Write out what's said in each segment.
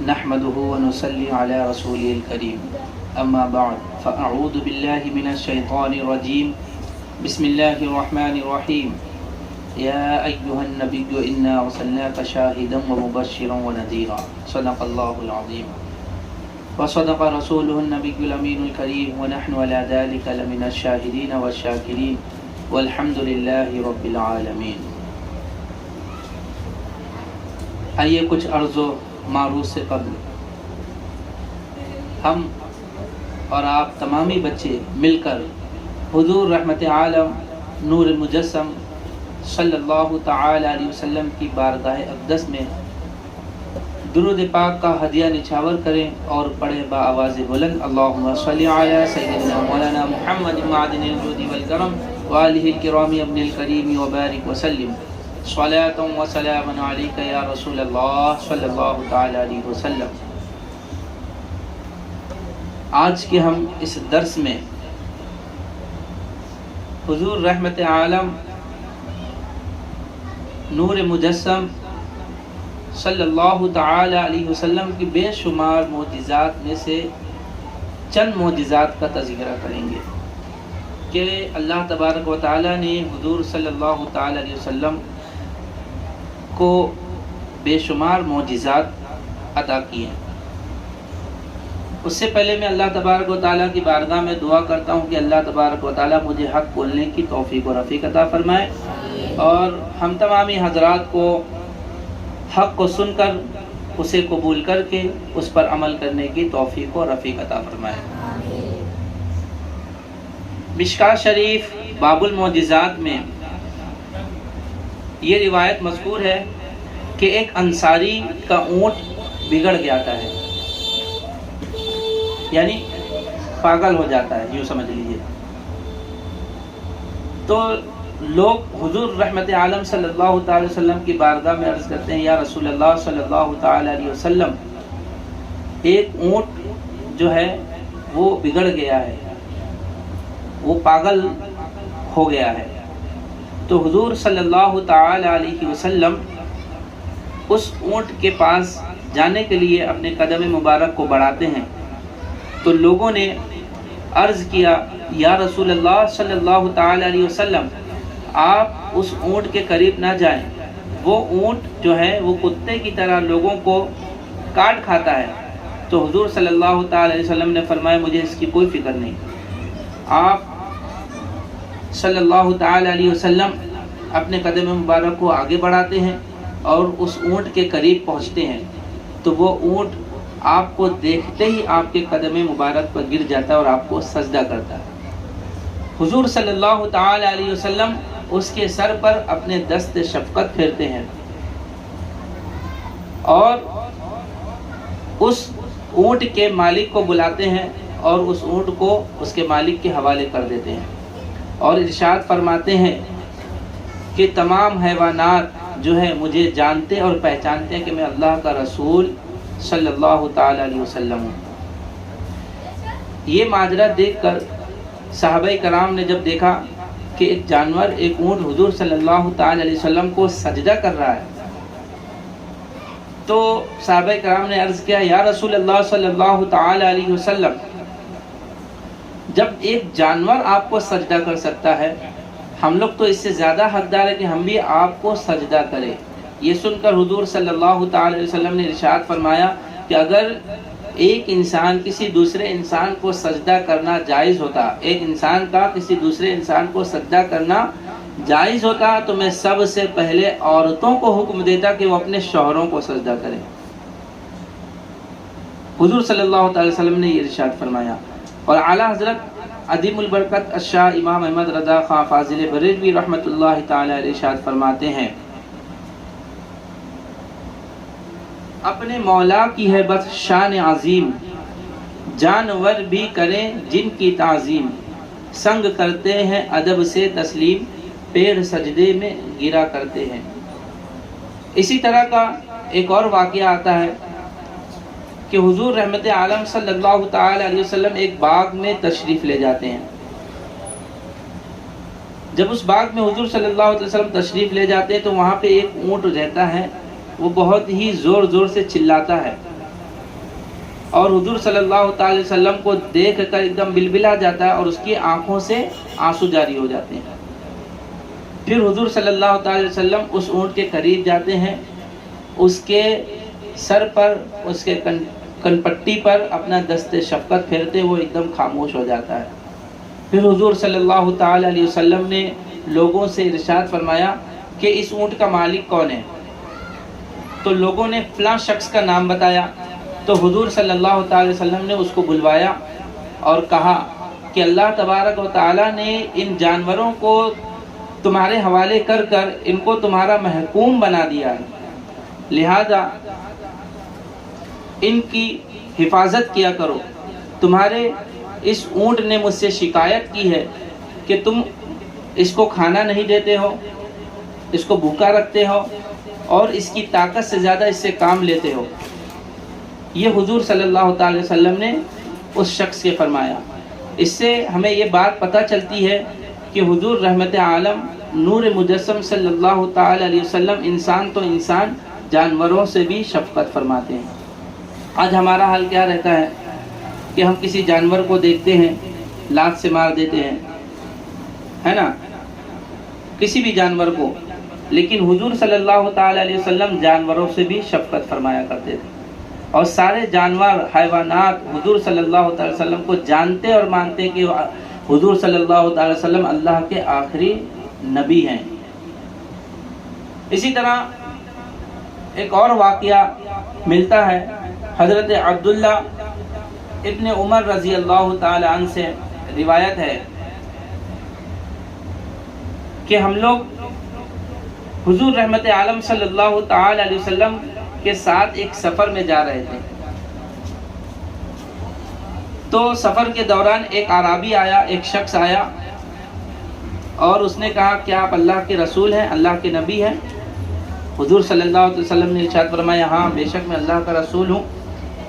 نحمده ونصلي على رسوله الكريم اما بعد فاعوذ بالله من الشيطان الرجيم بسم الله الرحمن الرحيم يا ايها النبي انا ارسلناك شاهدا ومبشرا ونذيرا صدق الله العظيم وصدق رسوله النبي الامين الكريم ونحن على ذلك لمن الشاهدين والشاكرين والحمد لله رب العالمين۔ آئیے کچھ عرض و معروض سے قبل ہم اور آپ تمامی بچے مل کر حضور رحمت عالم نور مجسم صلی اللہ تعالی علیہ وسلم کی بارگاہ اقدس میں درود پاک کا ہدیہ نچھاور کریں اور پڑھیں بآواز بلند اللہم صلی علی سیدنا مولانا محمد معدن الجود والکرم وآلہ الکرام ابن الکریم وبارک وسلم صلاۃ و سلام علیک یا رسول اللہ صلی اللہ تعالی علیہ وسلم۔ آج کے ہم اس درس میں حضور رحمت عالم نور مجسم صلی اللہ تعالی علیہ وسلم کی بے شمار معجزات میں سے چند معجزات کا تذکرہ کریں گے کہ اللہ تبارک و تعالی نے حضور صلی اللہ تعالی علیہ وسلم کو بے شمار معجزات عطا کیے ہیں۔ اس سے پہلے میں اللہ تبارک و تعالیٰ کی بارگاہ میں دعا کرتا ہوں کہ اللہ تبارک و تعالیٰ مجھے حق بولنے کی توفیق و رفیق عطا فرمائے اور ہم تمامی حضرات کو حق کو سن کر اسے قبول کر کے اس پر عمل کرنے کی توفیق و رفیق عطا فرمائے۔ مشکاۃ شریف باب المعجزات میں یہ روایت مذکور ہے کہ ایک انصاری کا اونٹ بگڑ جاتا ہے، یعنی پاگل ہو جاتا ہے، یوں سمجھ لیجیے۔ تو لوگ حضور رحمت عالم صلی اللہ تعالی وسلم کی بارگاہ میں عرض کرتے ہیں یا رسول اللہ صلی اللہ تعالی علیہ وسلم، ایک اونٹ جو ہے وہ بگڑ گیا ہے، وہ پاگل ہو گیا ہے۔ تو حضور صلی اللہ تعالی علیہ وسلم اس اونٹ کے پاس جانے کے لیے اپنے قدم مبارک کو بڑھاتے ہیں تو لوگوں نے عرض کیا یا رسول اللہ صلی اللہ تعالی علیہ وسلم، آپ اس اونٹ کے قریب نہ جائیں، وہ اونٹ جو ہے وہ کتے کی طرح لوگوں کو کاٹ کھاتا ہے۔ تو حضور صلی اللہ تعالی علیہ وسلم نے فرمایا مجھے اس کی کوئی فکر نہیں۔ آپ صلی اللہ تعالی علیہ وسلم اپنے قدم مبارک کو آگے بڑھاتے ہیں اور اس اونٹ کے قریب پہنچتے ہیں تو وہ اونٹ آپ کو دیکھتے ہی آپ کے قدم مبارک پر گر جاتا ہے اور آپ کو سجدہ کرتا ہے۔ حضور صلی اللہ تعالی علیہ وسلم اس کے سر پر اپنے دست شفقت پھیرتے ہیں اور اس اونٹ کے مالک کو بلاتے ہیں اور اس اونٹ کو اس کے مالک کے حوالے کر دیتے ہیں اور ارشاد فرماتے ہیں کہ تمام حیوانات جو ہے مجھے جانتے اور پہچانتے ہیں کہ میں اللہ کا رسول صلی اللہ تعالی علیہ وسلم ہوں۔ یہ ماجرا دیکھ کر صحابہ کرام نے جب دیکھا کہ ایک جانور، ایک اونٹ حضور صلی اللہ تعالی علیہ وسلم کو سجدہ کر رہا ہے تو صحابہ کرام نے عرض کیا یا رسول اللہ صلی اللہ تعالی علیہ وسلم، جب ایک جانور آپ کو سجدہ کر سکتا ہے، ہم لوگ تو اس سے زیادہ حقدار ہے کہ ہم بھی آپ کو سجدہ کریں۔ یہ سن کر حضور صلی اللہ تعالی علیہ وسلم نے ارشاد فرمایا کہ اگر ایک انسان کسی دوسرے انسان کو سجدہ کرنا جائز ہوتا، ایک انسان کا کسی دوسرے انسان کو سجدہ کرنا جائز ہوتا تو میں سب سے پہلے عورتوں کو حکم دیتا کہ وہ اپنے شوہروں کو سجدہ کریں۔ حضور صلی اللہ تعالی وسلم نے یہ ارشاد فرمایا۔ اور اعلیٰ حضرت عظیم البرکت الشاہ امام احمد رضا خان فاضل بریلوی رحمۃ اللہ تعالی علیہ ارشاد فرماتے ہیں اپنے مولا کی ہے بس شان عظیم، جانور بھی کریں جن کی تعظیم، سنگ کرتے ہیں ادب سے تسلیم، پیر سجدے میں گرا کرتے ہیں۔ اسی طرح کا ایک اور واقعہ آتا ہے کہ حضور رحمت عالم صلی اللہ تعالی علیہ وسلم ایک باغ میں تشریف لے جاتے ہیں۔ جب اس باغ میں حضور صلی اللہ علیہ وسلم تشریف لے جاتے ہیں تو وہاں پہ ایک اونٹ رہتا ہے، وہ بہت ہی زور زور سے چلاتا ہے اور حضور صلی اللہ تعالی وسلم کو دیکھ کر ایک دم بلبلا جاتا ہے اور اس کی آنکھوں سے آنسو جاری ہو جاتے ہیں۔ پھر حضور صلی اللہ تعالی وسلم اس اونٹ کے قریب جاتے ہیں، اس کے سر پر، اس کے کن پٹی پر اپنا دست شفقت پھیرتے، وہ ایک دم خاموش ہو جاتا ہے۔ پھر حضور صلی اللہ تعالی علیہ وسلم نے لوگوں سے ارشاد فرمایا کہ اس اونٹ کا مالک کون ہے؟ تو لوگوں نے فلاں شخص کا نام بتایا، تو حضور صلی اللہ تعالی وسلم نے اس کو بلوایا اور کہا کہ اللہ تبارک و تعالی نے ان جانوروں کو تمہارے حوالے کر کر ان کو تمہارا محکوم بنا دیا ہے، لہذا ان کی حفاظت کیا کرو۔ تمہارے اس اونٹ نے مجھ سے شکایت کی ہے کہ تم اس کو کھانا نہیں دیتے ہو، اس کو بھوکا رکھتے ہو اور اس کی طاقت سے زیادہ اس سے کام لیتے ہو۔ یہ حضور صلی اللہ تعالی وسلم نے اس شخص کے فرمایا۔ اس سے ہمیں یہ بات پتہ چلتی ہے کہ حضور رحمت عالم نور مجسم صلی اللہ تعالی علیہ وسلم انسان تو انسان، جانوروں سے بھی شفقت فرماتے ہیں۔ آج ہمارا حال کیا رہتا ہے کہ ہم کسی جانور کو دیکھتے ہیں لات سے مار دیتے ہیں، ہے نا، کسی بھی جانور کو، لیکن حضور صلی اللہ تعالی علیہ وسلم جانوروں سے بھی شفقت فرمایا کرتے تھے، اور سارے جانور حیوانات حضور صلی اللہ تعالی وسلم کو جانتے اور مانتے کہ حضور صلی اللہ تعالی وسلم اللہ کے آخری نبی ہیں۔ اسی طرح ایک اور واقعہ ملتا ہے، حضرت عبداللہ ابن عمر رضی اللہ تعالی عنہ سے روایت ہے کہ ہم لوگ حضور رحمت عالم صلی اللہ تعالی علیہ وسلم کے ساتھ ایک سفر میں جا رہے تھے، تو سفر کے دوران ایک اعرابی آیا، ایک شخص آیا اور اس نے کہا کہ آپ اللہ کے رسول ہیں، اللہ کے نبی ہیں؟ حضور صلی اللہ علیہ وسلم نے ارشاد فرمایا ہاں بے شک میں اللہ کا رسول ہوں۔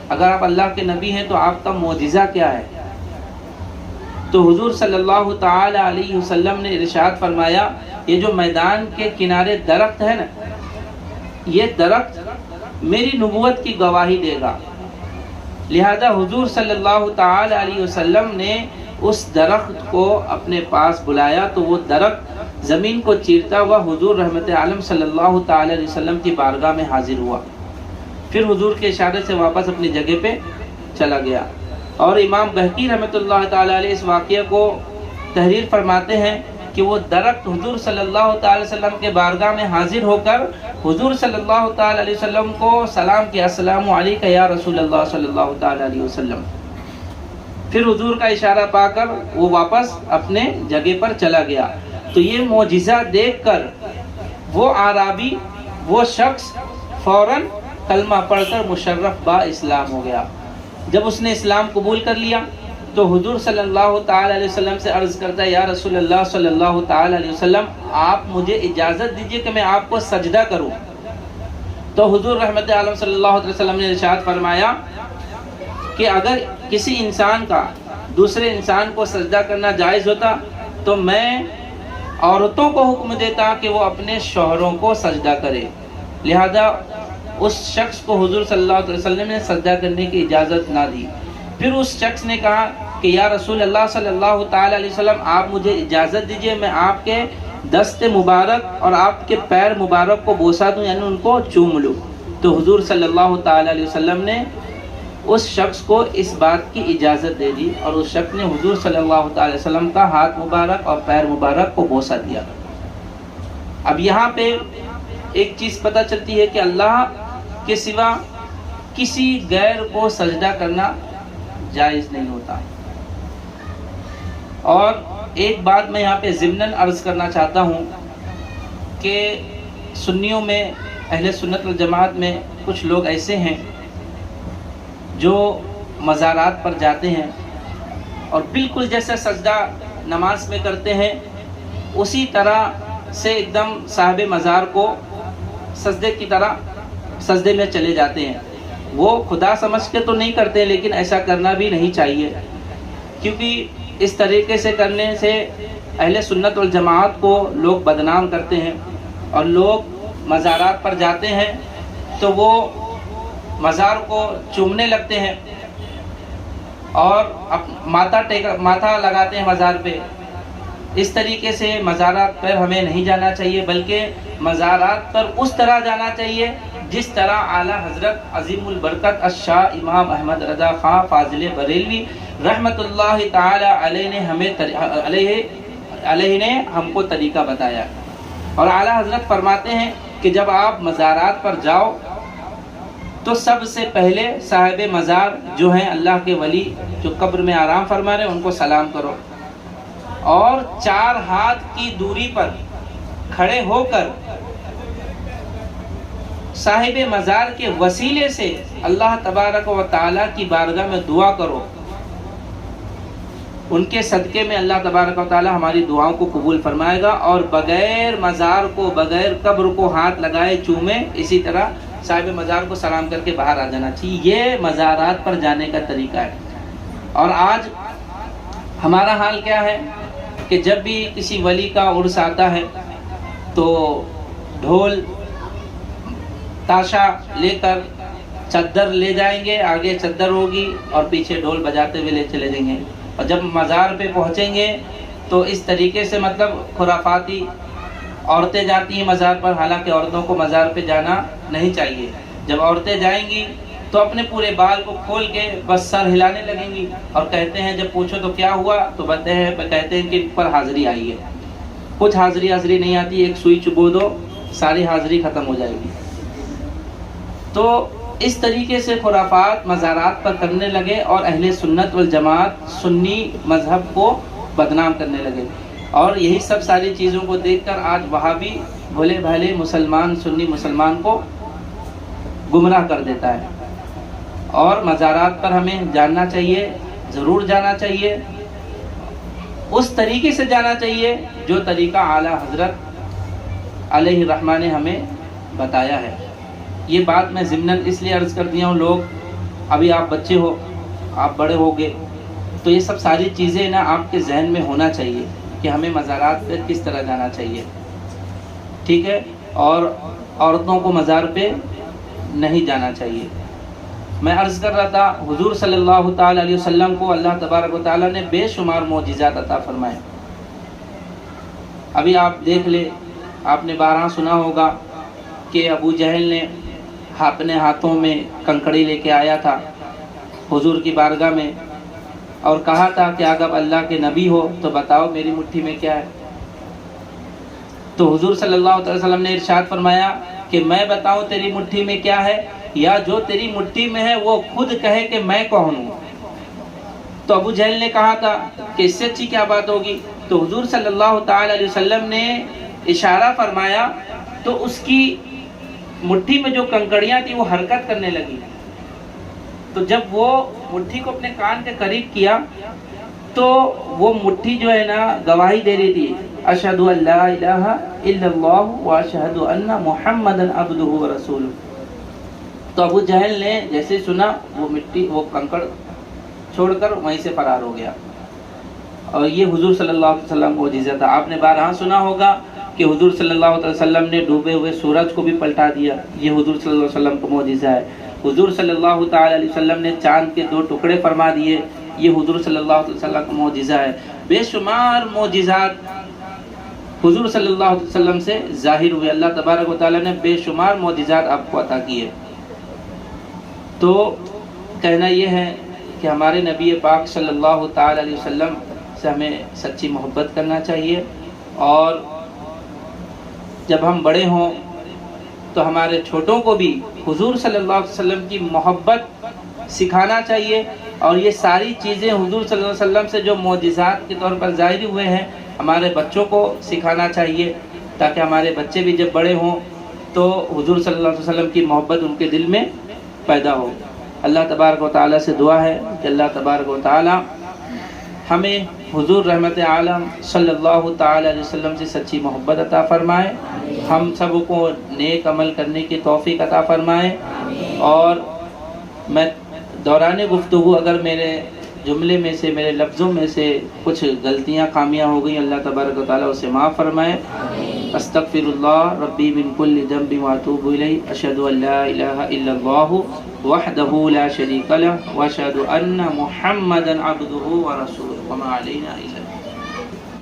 اگر آپ اللہ کے نبی ہیں تو آپ کا معجزہ کیا ہے؟ تو حضور صلی اللہ تعالی علیہ وسلم نے ارشاد فرمایا یہ جو میدان کے کنارے درخت ہے نا، یہ درخت میری نبوت کی گواہی دے گا، لہذا حضور صلی اللہ تعالی علیہ وسلم نے اس درخت کو اپنے پاس بلایا تو وہ درخت زمین کو چیرتا ہوا حضور رحمت عالم صلی اللہ تعالی علیہ وسلم کی بارگاہ میں حاضر ہوا، پھر حضور کے اشارے سے واپس اپنی جگہ پہ چلا گیا۔ اور امام بہقی رحمۃ اللہ تعالی علیہ اس واقعے کو تحریر فرماتے ہیں کہ وہ درخت حضور صلی اللہ تعالی وسلم کے بارگاہ میں حاضر ہو کر حضور صلی اللہ تعالی علیہ وسلم کو سلام کیا، السلام علیکم یا رسول اللہ صلی اللہ تعالی علیہ وسلم۔ پھر حضور کا اشارہ پا کر وہ واپس اپنے جگہ پر چلا گیا۔ تو یہ معجزہ دیکھ کر وہ اعرابی، وہ شخص فوراً کلمہ پڑھ کر مشرف با اسلام ہو گیا۔ جب اس نے اسلام قبول کر لیا تو حضور صلی اللہ تعالی علیہ وسلم سے عرض کرتا ہے یا رسول اللہ صلی اللہ تعالی علیہ وسلم آپ مجھے اجازت دیجئے کہ میں آپ کو سجدہ کروں۔ تو حضور رحمت عالم صلی اللہ علیہ وسلم نے ارشاد فرمایا کہ اگر کسی انسان کا دوسرے انسان کو سجدہ کرنا جائز ہوتا تو میں عورتوں کو حکم دیتا کہ وہ اپنے شوہروں کو سجدہ کرے، لہذا اس شخص کو حضور صلی اللہ علیہ وسلم نے سجدہ کرنے کی اجازت نہ دی۔ پھر اس شخص نے کہا کہ یا رسول اللہ صلی اللہ تعالی علیہ وسلم آپ مجھے اجازت دیجئے میں آپ کے دست مبارک اور آپ کے پیر مبارک کو بوسہ دوں، یعنی ان کو چوم لوں۔ تو حضور صلی اللہ تعالی علیہ وسلم نے اس شخص کو اس بات کی اجازت دے دی اور اس شخص نے حضور صلی اللہ تعالی وسلم کا ہاتھ مبارک اور پیر مبارک کو بوسہ دیا۔ اب یہاں پہ ایک چیز پتہ چلتی ہے کہ اللہ کے سوا کسی غیر کو سجدہ کرنا جائز نہیں ہوتا۔ اور ایک بات میں یہاں پہ ضمناً عرض کرنا چاہتا ہوں کہ سنیوں میں، اہل سنت والجماعت میں کچھ لوگ ایسے ہیں جو مزارات پر جاتے ہیں اور بالکل جیسا سجدہ نماز میں کرتے ہیں اسی طرح سے ایک دم صاحب مزار کو سجدے کی طرح سجدے میں چلے جاتے ہیں۔ وہ خدا سمجھ کے تو نہیں کرتے لیکن ایسا کرنا بھی نہیں چاہیے، کیونکہ اس طریقے سے کرنے سے اہل سنت والجماعت کو لوگ بدنام کرتے ہیں، اور لوگ مزارات پر جاتے ہیں تو وہ مزار کو چومنے لگتے ہیں، اور ماتھا لگاتے ہیں مزار پہ، اس طریقے سے مزارات پر ہمیں نہیں جانا چاہیے، بلکہ مزارات پر اس طرح جانا چاہیے جس طرح اعلیٰ حضرت عظیم البرکت الشاہ امام احمد رضا خان فاضل بریلوی رحمۃ اللہ تعالی علیہ نے ہم کو طریقہ بتایا۔ اور اعلیٰ حضرت فرماتے ہیں کہ جب آپ مزارات پر جاؤ تو سب سے پہلے صاحب مزار جو ہیں اللہ کے ولی جو قبر میں آرام فرما رہے ہیں ان کو سلام کرو، اور 4 ہاتھ کی دوری پر کھڑے ہو کر صاحب مزار کے وسیلے سے اللہ تبارک و تعالیٰ کی بارگاہ میں دعا کرو، ان کے صدقے میں اللہ تبارک و تعالیٰ ہماری دعاؤں کو قبول فرمائے گا، اور بغیر مزار کو، بغیر قبر کو ہاتھ لگائے چومے، اسی طرح صاحب مزار کو سلام کر کے باہر آ جانا چاہیے۔ یہ مزارات پر جانے کا طریقہ ہے۔ اور آج ہمارا حال کیا ہے کہ جب بھی کسی ولی کا عرس آتا ہے تو ڈھول تاشا لے کر چادر لے جائیں گے، آگے چادر ہوگی اور پیچھے ڈھول بجاتے ہوئے لے چلے جائیں گے، اور جب مزار پہ پہنچیں گے تو اس طریقے سے مطلب خرافاتی عورتیں جاتی ہیں مزار پر، حالانکہ عورتوں کو مزار پہ جانا نہیں چاہیے۔ جب عورتیں جائیں گی تو اپنے پورے بال کو کھول کے بس سر ہلانے لگیں گی، اور کہتے ہیں جب پوچھو تو کیا ہوا تو کہتے ہیں کہ ان پر حاضری آئی ہے۔ کچھ حاضری نہیں آتی، ایک سوئی چبو دو ساری حاضری ختم ہو جائے گی۔ تو اس طریقے سے خرافات مزارات پر کرنے لگے، اور اہل سنت والجماعت سنی مذہب کو بدنام کرنے لگے، اور یہی سب ساری چیزوں کو دیکھ کر آج وہابی بھولے بھالے مسلمان، سنی مسلمان کو گمراہ کر دیتا ہے۔ اور مزارات پر ہمیں جاننا چاہیے، ضرور جانا چاہیے، اس طریقے سے جانا چاہیے جو طریقہ اعلیٰ حضرت علیہ الرحمٰ نے ہمیں بتایا ہے۔ یہ بات میں ضمناً اس لیے عرض کر دیا ہوں، لوگ ابھی آپ بچے ہو، آپ بڑے ہو گئے، تو یہ سب ساری چیزیں نا آپ کے ذہن میں ہونا چاہیے کہ ہمیں مزارات پہ کس طرح جانا چاہیے، ٹھیک ہے، اور عورتوں کو مزار پہ نہیں جانا چاہیے۔ میں عرض کر رہا تھا حضور صلی اللہ تعالی علیہ وسلم کو اللہ تبارک و تعالیٰ نے بے شمار معجزات عطا فرمائے۔ ابھی آپ دیکھ لیں، آپ نے بارہا سنا ہوگا کہ ابو جہل نے اپنے ہاتھوں میں کنکڑی لے کے آیا تھا حضور کی بارگاہ میں، اور کہا تھا کہ اگر اللہ کے نبی ہو تو بتاؤ میری مٹھی میں کیا ہے۔ تو حضور صلی اللہ علیہ وسلم نے ارشاد فرمایا کہ میں بتاؤں تیری مٹھی میں کیا ہے، یا جو تیری مٹھی میں ہے وہ خود کہے کہ میں کون ہوں۔ تو ابو جہل نے کہا تھا کہ اس سے اچھی کیا بات ہوگی۔ تو حضور صلی اللہ تعالی علیہ وسلم نے اشارہ فرمایا تو اس کی مٹھی میں جو کنکڑیاں تھیں وہ حرکت کرنے لگی۔ تو جب وہ مٹھی کو اپنے کان کے قریب کیا تو وہ مٹھی جو ہے نا گواہی دے رہی تھی، اشہد ان لا الہ الا اللہ واشہد ان محمدا عبدہ ورسولہ۔ تو ابو جہل نے جیسے سنا وہ کنکڑ چھوڑ کر وہیں سے فرار ہو گیا، اور یہ حضور صلی اللہ علیہ وسلم کو معجزہ تھا۔ آپ نے بارہا سنا ہوگا کہ حضور صلی اللہ علیہ وسلم نے ڈوبے ہوئے سورج کو بھی پلٹا دیا، یہ حضور صلی اللہ علیہ وسلم کو معجزہ ہے۔ حضور صلی اللہ تعالی علیہ وسلم نے چاند کے 2 ٹکڑے فرما دیے، یہ حضور صلی اللہ علیہ وسلم کا معجزہ ہے۔ بے شمار معجزات حضور صلی اللہ علیہ وسلم سے ظاہر ہوئے، اللہ تبارک و تعالیٰ نے بے شمار معجزات آپ کو عطا کیے۔ تو کہنا یہ ہے کہ ہمارے نبی پاک صلی اللہ تعالی علیہ وسلم سے ہمیں سچی محبت کرنا چاہیے، اور جب ہم بڑے ہوں تو ہمارے چھوٹوں کو بھی حضور صلی اللہ علیہ وسلم کی محبت سکھانا چاہیے، اور یہ ساری چیزیں حضور صلی اللہ علیہ وسلم سے جو معجزات کے طور پر ظاہر ہوئے ہیں ہمارے بچوں کو سکھانا چاہیے، تاکہ ہمارے بچے بھی جب بڑے ہوں تو حضور صلی اللہ علیہ وسلم کی محبت ان کے دل میں پیدا ہو۔ اللہ تبارک و تعالیٰ سے دعا ہے کہ اللہ تبارک و تعالیٰ ہمیں حضور رحمت عالم صلی اللہ تعالی علیہ وسلم سے سچی محبت عطا فرمائے، ہم سب کو نیک عمل کرنے کی توفیق عطا فرمائے۔ اور میں دوران گفتگو اگر میرے جملے میں سے، میرے لفظوں میں سے کچھ غلطیاں خامیاں ہو گئیں، اللہ تبارک و تعالیٰ اسے معاف فرمائے۔ استغفر اللہ ربی من کل ذنب واتوب الیہ، اشہد ان لا الہ الا اللہ وحدہ لا شریک لہ واشہد ان محمدا عبدہ ورسولہ وما علینا الا البلاغ۔